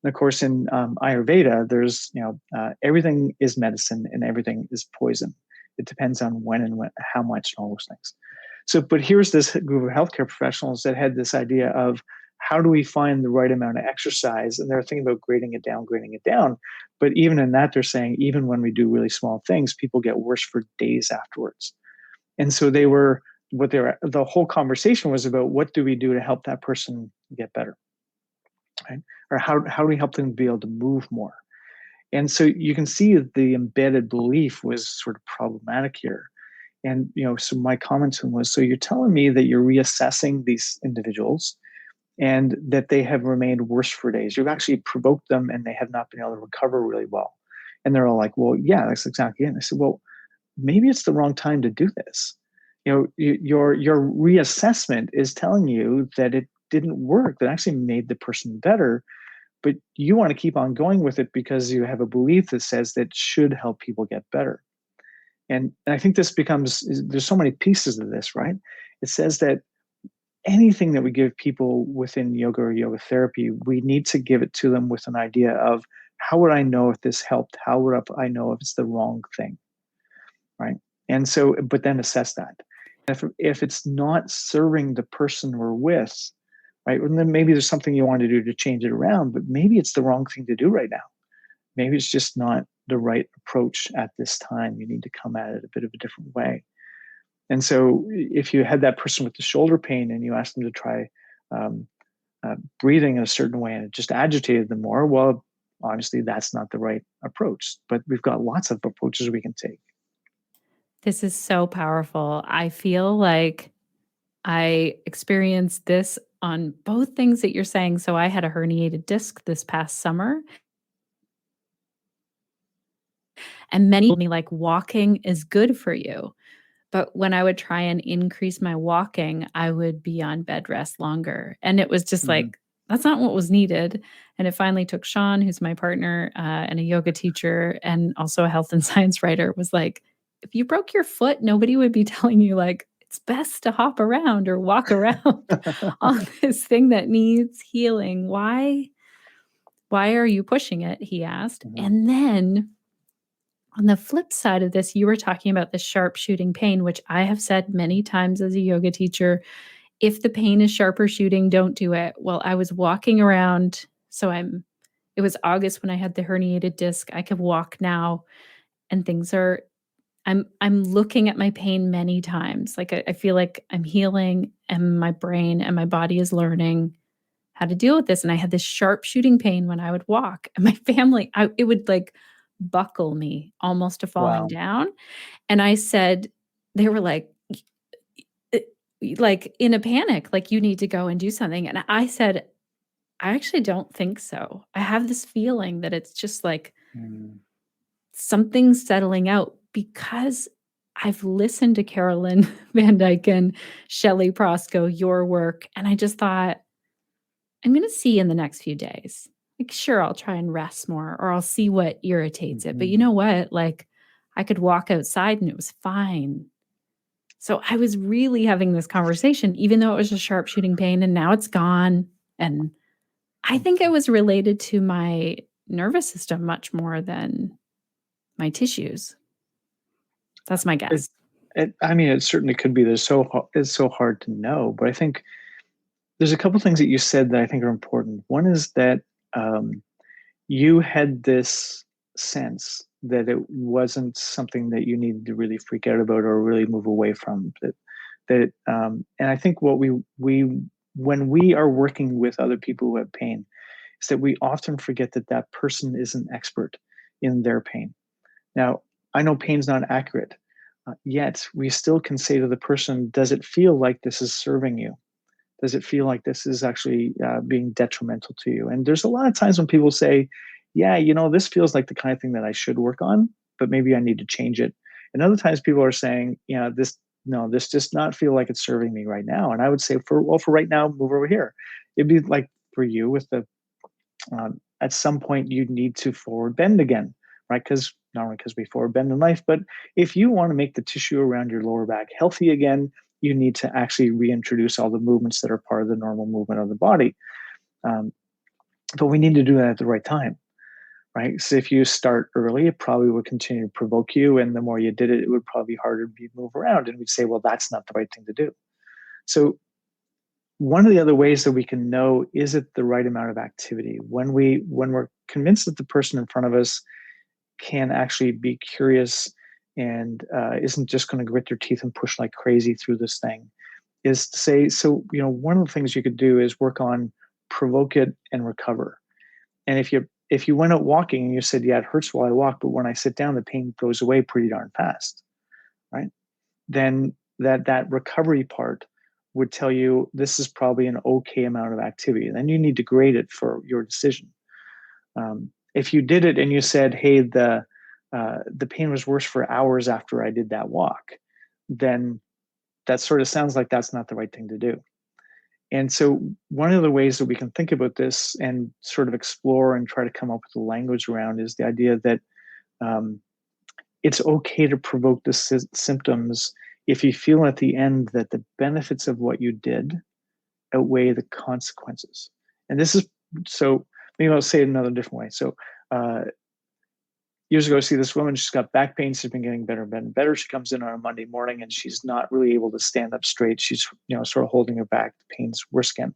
And of course, in Ayurveda, there's, everything is medicine and everything is poison. It depends on when and how much, and all those things. So, but here's this group of healthcare professionals that had this idea of, how do we find the right amount of exercise? And they're thinking about grading it down. But even in that, they're saying, even when we do really small things, people get worse for days afterwards. And so the whole conversation was about, what do we do to help that person get better? Right? Or how do we help them be able to move more? And so you can see that the embedded belief was sort of problematic here. And, so my comment to him was, so you're telling me that you're reassessing these individuals and that they have remained worse for days. You've actually provoked them and they have not been able to recover really well. And they're all like, well, yeah, that's exactly it. And I said, well, maybe it's the wrong time to do this. Your reassessment is telling you that it didn't work, that actually made the person better. But you want to keep on going with it because you have a belief that says that should help people get better. And I think there's so many pieces of this, right? It says that anything that we give people within yoga or yoga therapy, we need to give it to them with an idea of, how would I know if this helped? How would I know if it's the wrong thing, right? And so, but then assess that. If it's not serving the person we're with, right, and then maybe there's something you want to do to change it around, but maybe it's the wrong thing to do right now. Maybe it's just not the right approach at this time. You need to come at it a bit of a different way. And so if you had that person with the shoulder pain and you asked them to try breathing in a certain way and it just agitated them more, well, obviously that's not the right approach. But we've got lots of approaches we can take. This is so powerful. I feel like I experienced this on both things that you're saying. So I had a herniated disc this past summer. And many told me, like, walking is good for you. But when I would try and increase my walking, I would be on bed rest longer. And it was just like, that's not what was needed. And it finally took Sean, who's my partner and a yoga teacher and also a health and science writer, was like, if you broke your foot, nobody would be telling you, like, it's best to hop around or walk around on this thing that needs healing. Why are you pushing it? He asked. And then on the flip side of this, you were talking about the sharp shooting pain, which I have said many times as a yoga teacher, if the pain is sharp or shooting, don't do it. Well, I was walking around. So it was August when I had the herniated disc. I could walk now and I'm looking at my pain many times. Like I feel like I'm healing and my brain and my body is learning how to deal with this. And I had this sharp shooting pain when I would walk, and my family, it would like buckle me almost to falling Wow. down. And I said, they were like in a panic, like, you need to go and do something. And I said, I actually don't think so. I have this feeling that it's just like Mm. something's settling out because I've listened to Carolyn Van Dyke and Shelley Prosco, your work. And I just thought, I'm going to see in the next few days. Like, sure, I'll try and rest more or I'll see what irritates it. But you Mhm. know what? Like, I could walk outside and it was fine. So I was really having this conversation, even though it was a sharp shooting pain and now it's gone. And I think it was related to my nervous system much more than my tissues. That's my It, guess. I mean, it certainly could be. It's so hard to know, but I think there's a couple things that you said that I think are important. One is that um, you had this sense that it wasn't something that you needed to really freak out about or really move away from. And I think what we when we are working with other people who have pain, is that we often forget that that person is an expert in their pain. Now, I know pain's not accurate, yet we still can say to the person, does it feel like this is serving you? Does it feel like this is actually being detrimental to you? And there's a lot of times when people say, yeah, this feels like the kind of thing that I should work on, but maybe I need to change it. And other times people are saying, this does not feel like it's serving me right now. And I would say, for right now, move over here. It'd be like for you with the at some point you need to forward bend again, right? Because not only because we forward bend in life, but if you want to make the tissue around your lower back healthy again, you need to actually reintroduce all the movements that are part of the normal movement of the body. Um, but we need to do that at the right time, right? So if you start early, it probably would continue to provoke you. And the more you did it, it would probably be harder to move around. And we'd say, well, that's not the right thing to do. So one of the other ways that we can know, is it the right amount of activity, when we're convinced that the person in front of us can actually be curious and isn't just going to grit their teeth and push like crazy through this thing, is to say, so one of the things you could do is work on provoke it and recover. And if you went out walking and you said, yeah, it hurts while I walk, but when I sit down the pain goes away pretty darn fast, right? Then that recovery part would tell you this is probably an okay amount of activity. Then you need to grade it for your decision. If you did it and you said, hey, the pain was worse for hours after I did that walk, then that sort of sounds like that's not the right thing to do. And so one of the ways that we can think about this and sort of explore and try to come up with the language around is the idea that um, it's okay to provoke the symptoms if you feel at the end that the benefits of what you did outweigh the consequences. And this is, so maybe I'll say it another different way. So years ago, I see this woman, she's got back pain. She's been getting better and better and better. She comes in on a Monday morning and she's not really able to stand up straight. She's, sort of holding her back. The pain's worse again.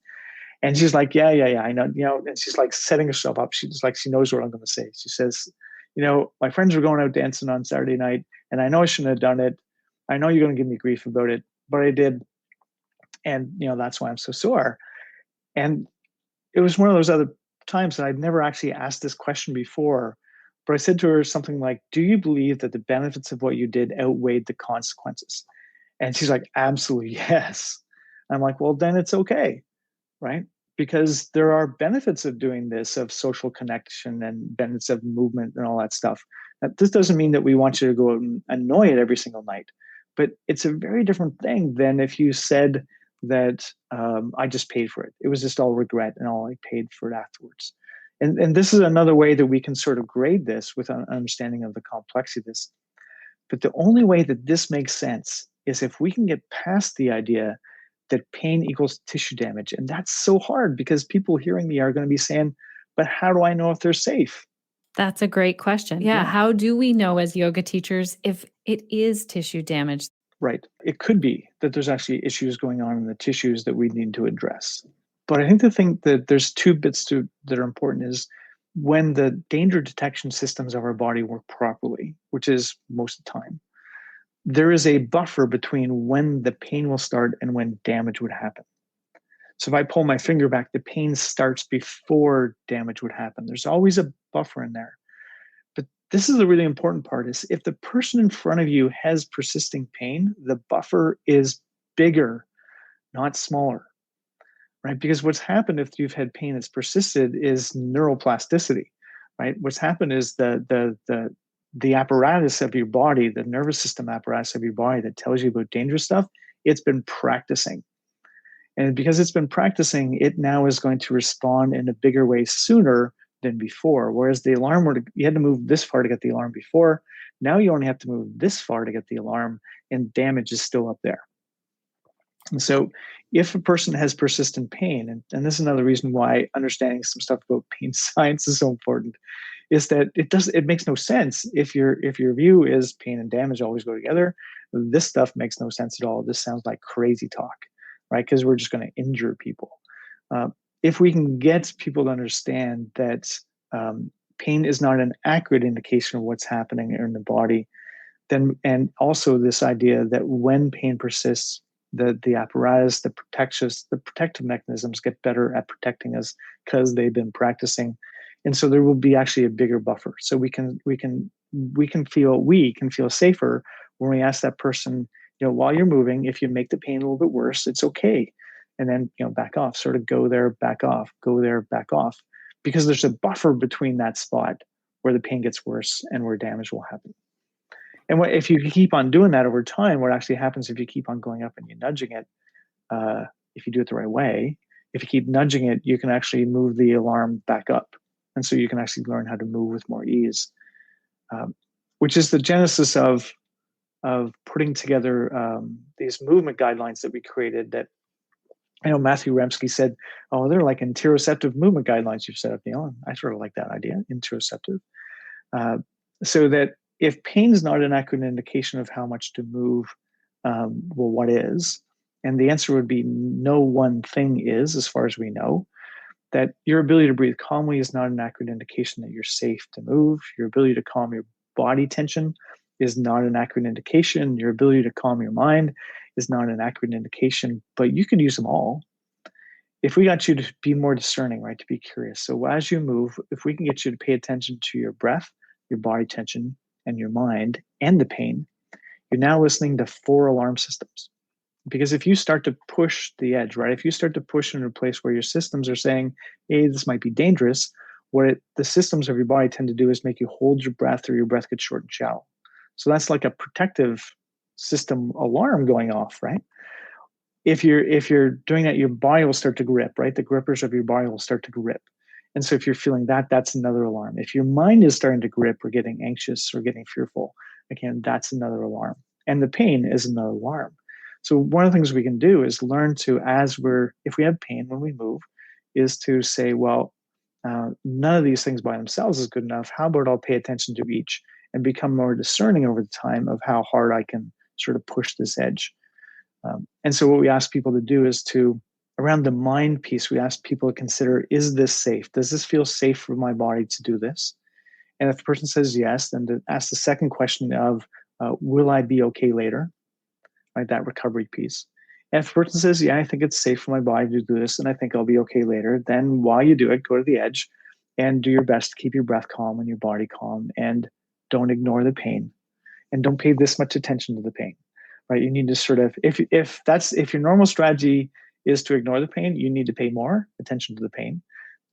And she's like, yeah, I know, and she's like setting herself up. She's like, she knows what I'm going to say. She says, my friends were going out dancing on Saturday night and I know I shouldn't have done it. I know you're going to give me grief about it, but I did. And, that's why I'm so sore. And it was one of those other times that I'd never actually asked this question before, but I said to her something like, do you believe that the benefits of what you did outweighed the consequences? And she's like, absolutely, yes. I'm like, well, then it's okay, right? Because there are benefits of doing this, of social connection and benefits of movement and all that stuff. Now, this doesn't mean that we want you to go out and annoy it every single night, but it's a very different thing than if you said that I just paid for it. It was just all regret and all I paid for it afterwards. And this is another way that we can sort of grade this with an understanding of the complexity of this. But the only way that this makes sense is if we can get past the idea that pain equals tissue damage. And that's so hard because people hearing me are going to be saying, but how do I know if they're safe? That's a great question. Yeah. How do we know as yoga teachers if it is tissue damage? Right. It could be that there's actually issues going on in the tissues that we need to address. But I think the thing that there's two bits that are important is when the danger detection systems of our body work properly, which is most of the time, there is a buffer between when the pain will start and when damage would happen. So if I pull my finger back, the pain starts before damage would happen. There's always a buffer in there. But this is the really important part, is if the person in front of you has persisting pain, the buffer is bigger, not smaller, right? Because what's happened if you've had pain that's persisted is neuroplasticity, right? What's happened is the apparatus of your body, the nervous system apparatus of your body that tells you about dangerous stuff, it's been practicing. And because it's been practicing, it now is going to respond in a bigger way sooner than before. Whereas the alarm, you had to move this far to get the alarm before. Now you only have to move this far to get the alarm, and damage is still up there. And so if a person has persistent pain, and this is another reason why understanding some stuff about pain science is so important, is that it makes no sense if your view is pain and damage always go together. This stuff makes no sense at all. This sounds like crazy talk, right? Because we're just going to injure people. If we can get people to understand that pain is not an accurate indication of what's happening in the body, then, and also this idea that when pain persists, the apparatus, the protective mechanisms get better at protecting us because they've been practicing, and so there will be actually a bigger buffer. So we can feel safer when we ask that person, while you're moving, if you make the pain a little bit worse, it's okay, and then back off, sort of go there, back off, go there, back off, because there's a buffer between that spot where the pain gets worse and where damage will happen. And if you keep on doing that over time, what actually happens if you keep on going up and you're nudging it, if you do it the right way, if you keep nudging it, you can actually move the alarm back up. And so you can actually learn how to move with more ease, which is the genesis of putting together these movement guidelines that we created that, Matthew Remski said, oh, they're like interoceptive movement guidelines you've set up, Neil. I sort of like that idea, interoceptive. So that if pain is not an accurate indication of how much to move, what is? And the answer would be no one thing is, as far as we know, that your ability to breathe calmly is not an accurate indication that you're safe to move. Your ability to calm your body tension is not an accurate indication. Your ability to calm your mind is not an accurate indication, but you can use them all. If we got you to be more discerning, right, to be curious. So as you move, if we can get you to pay attention to your breath, your body tension, and your mind, and the pain, you're now listening to 4 alarm systems. Because if you start to push the edge, right, if you start to push into a place where your systems are saying, hey, this might be dangerous, the systems of your body tend to do is make you hold your breath, or your breath gets short and shallow. So that's like a protective system alarm going off, right? If you're doing that, your body will start to grip, right? The grippers of your body will start to grip. And so if you're feeling that, that's another alarm. If your mind is starting to grip or getting anxious or getting fearful, again, that's another alarm. And the pain is another alarm. So one of the things we can do is learn to, if we have pain when we move, is to say, well, none of these things by themselves is good enough. How about I'll pay attention to each and become more discerning over the time of how hard I can sort of push this edge. And so what we ask people to do is around the mind piece, we ask people to consider, is this safe? Does this feel safe for my body to do this? And if the person says yes, then to ask the second question of, will I be okay later? Right, that recovery piece. And if the person says, yeah, I think it's safe for my body to do this, and I think I'll be okay later, then while you do it, go to the edge and do your best to keep your breath calm and your body calm, and don't ignore the pain, and don't pay this much attention to the pain. Right? You need to sort of, if your normal strategy is to ignore the pain, you need to pay more attention to the pain.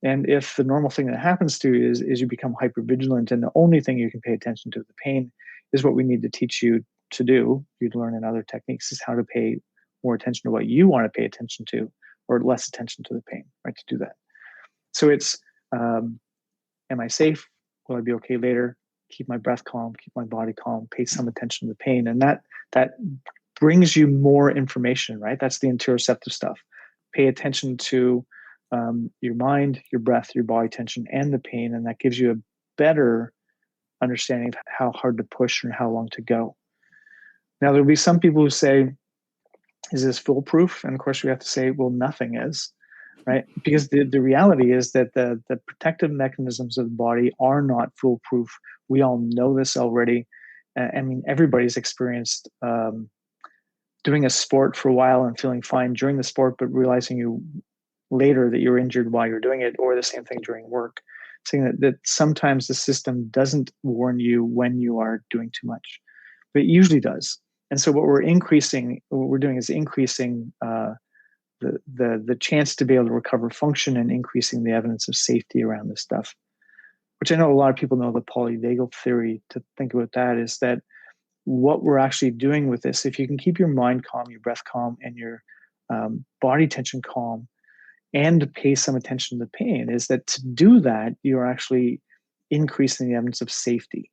And if the normal thing that happens to you is you become hypervigilant, and the only thing you can pay attention to the pain is what we need to teach you to do, you'd learn in other techniques, is how to pay more attention to what you want to pay attention to, or less attention to the pain, right? To do that. So it's, am I safe? Will I be okay later? Keep my breath calm, keep my body calm, pay some attention to the pain. And that brings you more information, right? That's the interoceptive stuff. Pay attention to your mind, your breath, your body tension, and the pain. And that gives you a better understanding of how hard to push and how long to go. Now, there'll be some people who say, is this foolproof? And of course, we have to say, well, nothing is, right? Because the reality is that the protective mechanisms of the body are not foolproof. We all know this already. I mean, everybody's experienced doing a sport for a while and feeling fine during the sport, but realizing later that you're injured while you're doing it, or the same thing during work. saying that sometimes the system doesn't warn you when you are doing too much, but it usually does. And so what we're doing is increasing the chance to be able to recover function and increasing the evidence of safety around this stuff, which I know a lot of people know the polyvagal theory. To think about that is that what we're actually doing with this, if you can keep your mind calm, your breath calm, and your body tension calm, and pay some attention to the pain, is that to do that, you're actually increasing the evidence of safety.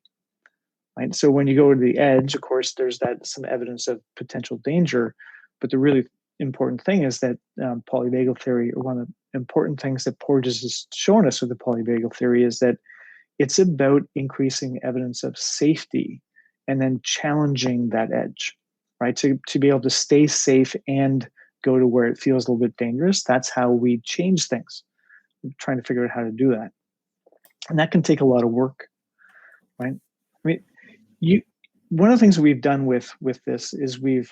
Right? So when you go to the edge, of course, there's some evidence of potential danger, but the really important thing is that polyvagal theory, or one of the important things that Porges has shown us with the polyvagal theory, is that it's about increasing evidence of safety and then challenging that edge, right? To be able to stay safe and go to where it feels a little bit dangerous. That's how we change things. We're trying to figure out how to do that. And that can take a lot of work, right? I mean, one of the things that we've done with this is we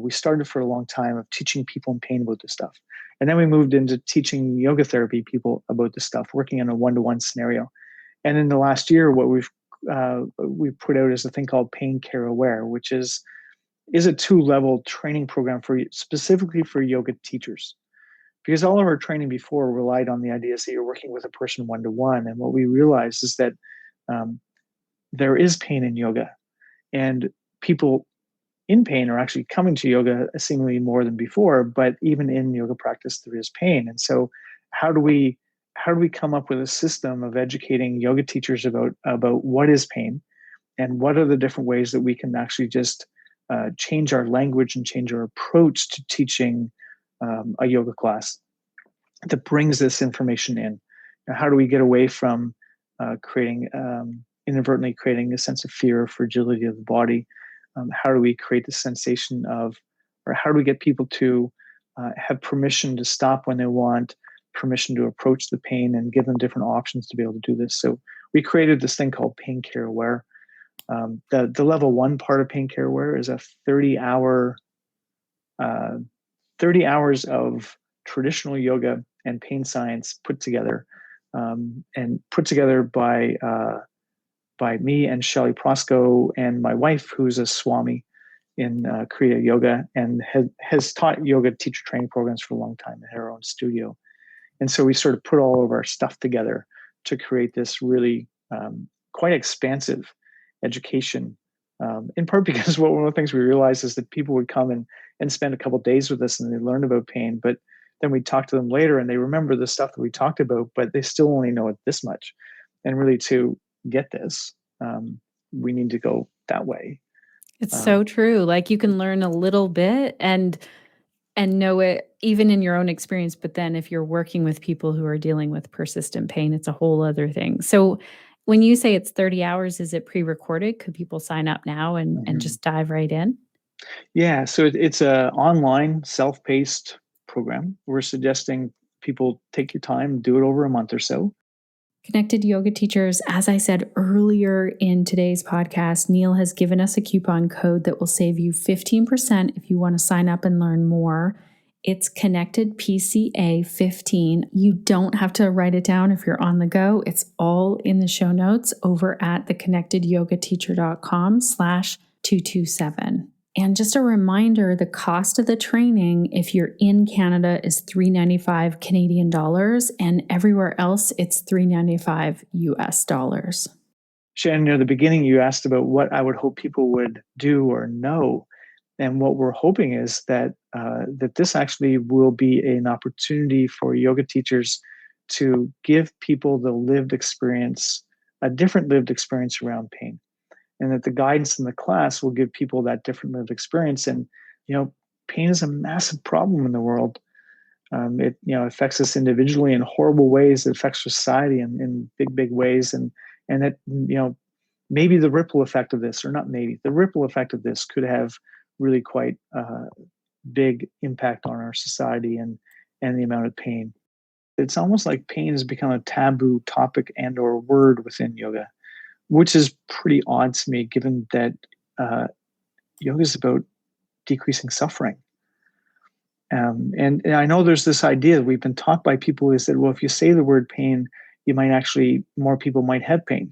started for a long time of teaching people in pain about this stuff. And then we moved into teaching yoga therapy people about this stuff, working in a one-to-one scenario. And in the last year, what we've put out is a thing called Pain Care Aware, which is a 2-level training program specifically for yoga teachers. Because all of our training before relied on the ideas that you're working with a person one-to-one. And what we realized is that there is pain in yoga, and people in pain are actually coming to yoga seemingly more than before, but even in yoga practice, there is pain. And so how do we come up with a system of educating yoga teachers about what is pain, and what are the different ways that we can actually just change our language and change our approach to teaching a yoga class that brings this information in? Now, how do we get away from inadvertently creating a sense of fear or fragility of the body? How do we create the sensation of, or how do we get people to have permission to stop when they want, permission to approach the pain, and give them different options to be able to do this? So we created this thing called Pain Care Aware. The level 1 part of Pain Care Aware is a 30 hours of traditional yoga and pain science put together, and put together by me and Shelly Prosco and my wife, who's a Swami in Kriya Yoga, and has taught yoga teacher training programs for a long time and had her own studio. And so we sort of put all of our stuff together to create this really quite expansive education, in part because one of the things we realized is that people would come and spend a couple of days with us and they learn about pain, but then we talk to them later and they remember the stuff that we talked about, but they still only know it this much. And really, to get this, we need to go that way. It's so true. Like, you can learn a little bit and know it even in your own experience. But then if you're working with people who are dealing with persistent pain, it's a whole other thing. So when you say it's 30 hours, is it pre-recorded? Could people sign up now and just dive right in? Yeah. So it's a online self-paced program. We're suggesting people take your time, do it over a month or so. Connected Yoga Teachers, as I said earlier in today's podcast, Niel has given us a coupon code that will save you 15% if you want to sign up and learn more. It's Connected PCA 15. You don't have to write it down if you're on the go. It's all in the show notes over at theconnectedyogateacher.com/227. And just a reminder, the cost of the training, if you're in Canada, is $395 Canadian dollars, and everywhere else it's $395 US dollars. Shannon, near the beginning, you asked about what I would hope people would do or know. And what we're hoping is that this actually will be an opportunity for yoga teachers to give people the lived experience, a different lived experience around pain. And that the guidance in the class will give people that different lived experience. And, pain is a massive problem in the world. It affects us individually in horrible ways. It affects society in big, big ways. And that, maybe the ripple effect of this, or not maybe, the ripple effect of this could have really quite big impact on our society and the amount of pain. It's almost like pain has become a taboo topic and or word within yoga, which is pretty odd to me, given that yoga is about decreasing suffering. And I know there's this idea that we've been taught by people is that, well, if you say the word pain, more people might have pain.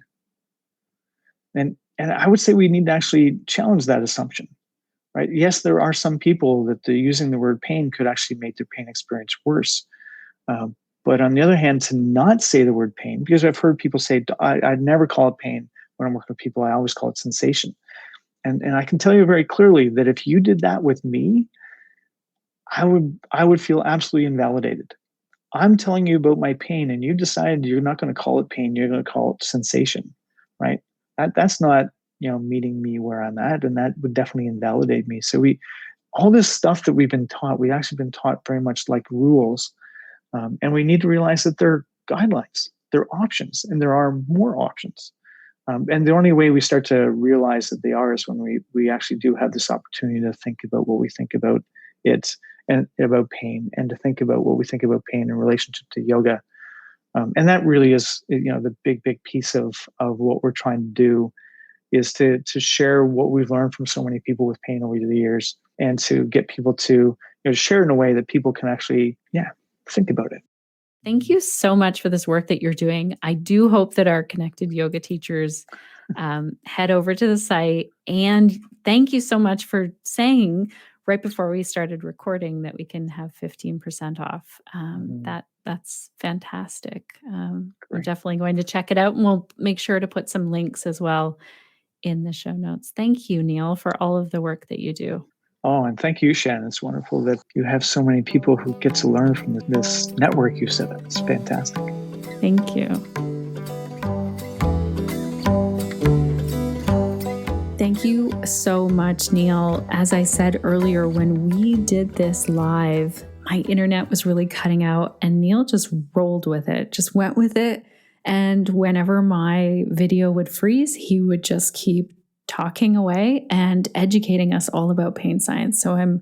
And I would say we need to actually challenge that assumption, right? Yes, there are some people that using the word pain could actually make their pain experience worse. But on the other hand, to not say the word pain, because I've heard people say, I'd never call it pain when I'm working with people, I always call it sensation. And I can tell you very clearly that if you did that with me, I would feel absolutely invalidated. I'm telling you about my pain, and you decided you're not going to call it pain, you're going to call it sensation, right? That's not, meeting me where I'm at, and that would definitely invalidate me. So all this stuff that we've actually been taught very much like rules, and we need to realize that they're guidelines, they're options, and there are more options. And the only way we start to realize that they are is when we actually do have this opportunity to think about what we think about it and about pain, and to think about what we think about pain in relationship to yoga. And that really is, the big piece of what we're trying to do is to share what we've learned from so many people with pain over the years, and to get people to share in a way that people can actually, think about it. Thank you so much for this work that you're doing. I do hope that our connected yoga teachers head over to the site. And thank you so much for saying right before we started recording that we can have 15% off. That's fantastic. We're definitely going to check it out, and we'll make sure to put some links as well in the show notes. Thank you, Niel, for all of the work that you do. Oh, and thank you, Shannon. It's wonderful that you have so many people who get to learn from this network you set up. It's fantastic. Thank you. Thank you so much, Niel. As I said earlier, when we did this live, my internet was really cutting out, and Niel just rolled with it, just went with it. And whenever my video would freeze, he would just keep talking away and educating us all about pain science. So I'm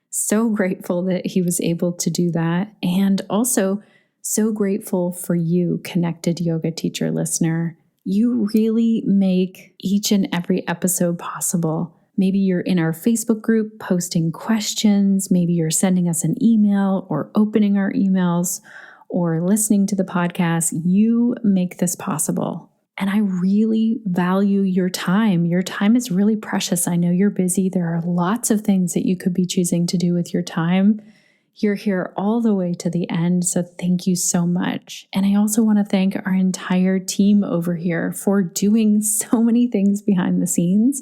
so grateful that he was able to do that. And also so grateful for you, connected yoga teacher listener. You really make each and every episode possible. Maybe you're in our Facebook group posting questions. Maybe you're sending us an email or opening our emails or listening to the podcast. You make this possible. And I really value your time. Your time is really precious. I know you're busy. There are lots of things that you could be choosing to do with your time. You're here all the way to the end, so thank you so much. And I also want to thank our entire team over here for doing so many things behind the scenes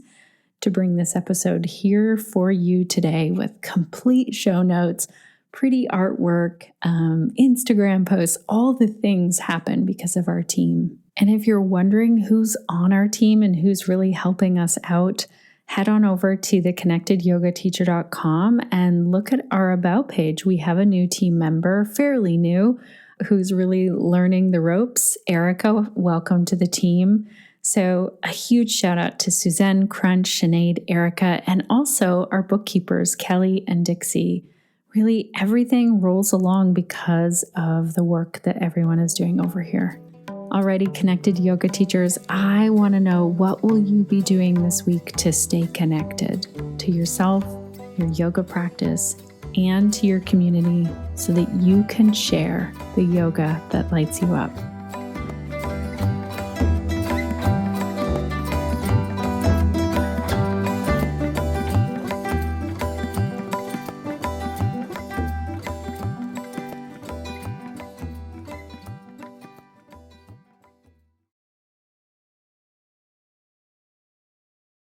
to bring this episode here for you today with complete show notes, pretty artwork, Instagram posts. All the things happen because of our team. And if you're wondering who's on our team and who's really helping us out, head on over to theconnectedyogateacher.com and look at our About page. We have a new team member, fairly new, who's really learning the ropes. Erica, welcome to the team. So a huge shout out to Suzanne, Crunch, Sinead, Erica, and also our bookkeepers, Kelly and Dixie. Really, everything rolls along because of the work that everyone is doing over here. Alrighty, connected yoga teachers, I want to know, what will you be doing this week to stay connected to yourself, your yoga practice, and to your community so that you can share the yoga that lights you up?